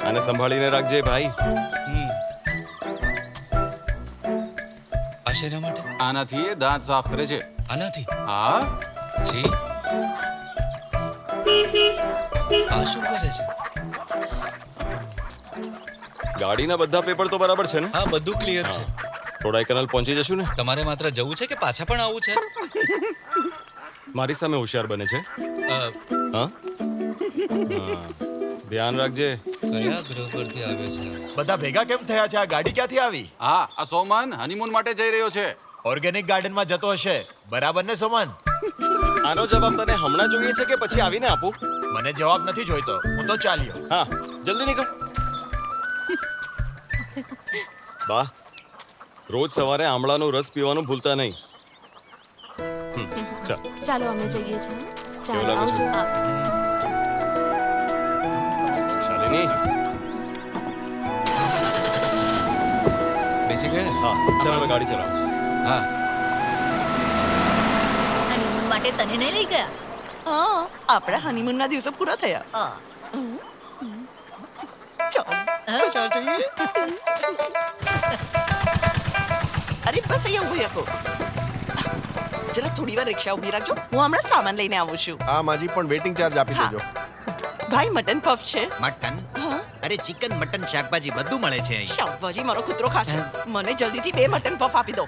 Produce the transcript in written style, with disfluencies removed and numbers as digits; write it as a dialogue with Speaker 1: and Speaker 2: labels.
Speaker 1: આને સંભાળીને રાખજે ભાઈ.
Speaker 2: આ શેના માટે?
Speaker 3: આનાથી એ દાંત સાફ કરે છે.
Speaker 2: આનાથી?
Speaker 3: હા,
Speaker 2: જી. આ શું કરે છે?
Speaker 1: ગાડીના બધા પેપર તો બરાબર છે ને?
Speaker 2: હા, બધું ક્લિયર છે.
Speaker 1: થોડા પહોંચી જશું ને?
Speaker 2: તમારે માત્ર જવું છે કે પાછા પણ આવવું છે?
Speaker 1: મારી સામે હોશિયાર બને છે.
Speaker 2: હા.
Speaker 1: હા, ધ્યાન રાખજે.
Speaker 2: કયા ગ્રહ પરથી આવ્યો છે?
Speaker 4: બધા ભેગા કેમ થયા છે? આ ગાડી ક્યાંથી આવી?
Speaker 3: હા, આ સોમન હનીમૂન માટે જઈ રહ્યો છે.
Speaker 4: ઓર્ગેનિક ગાર્ડનમાં જતો હશે, બરાબર ને સોમન?
Speaker 1: આનો જવાબ તને હમણાં જોઈએ છે કે પછી આવીને આપું?
Speaker 4: મને જવાબ નથી જોઈતો, હું તો ચાલ્યો.
Speaker 1: હા, જલ્દી નીકળ. બા, રોજ સવારે આમળાનો રસ પીવાનું ભૂલતા નહીં. ચાલ.
Speaker 5: ચાલો અમે જઈએ છીએ.
Speaker 1: કેવું
Speaker 5: ચાલો
Speaker 1: લાગે છે?
Speaker 5: આવજો.
Speaker 1: શાલિની.
Speaker 2: બેસી ગયા?
Speaker 1: હા, ચાલ હવે ગાડી ચલાવ.
Speaker 2: હા.
Speaker 6: હનીમૂન માટે તને નહીં લઈ ગયા?
Speaker 7: હા, આપણા હનીમૂનના દિવસો પૂરા થયા.
Speaker 6: હા.
Speaker 7: ચાલ જઈએ. અરે બસ અહીંયા ઊભી રાખો. જરા થોડી વાર રિક્ષા ઊભી રાખજો, હું હમણાં સામાન લઈને આવું છું.
Speaker 8: હા માજી, પણ વેટિંગ ચાર્જ આપી
Speaker 7: હા.
Speaker 8: દેજો.
Speaker 7: ભાઈ મટન પફ છે?
Speaker 9: મટન?
Speaker 7: હા.
Speaker 9: અરે ચિકન મટન શાકભાજી બધું મળે છે અહીં.
Speaker 7: શાકભાજી મારો કૂતરો ખાશે. મને જલ્દીથી 2 મટન પફ આપી દો.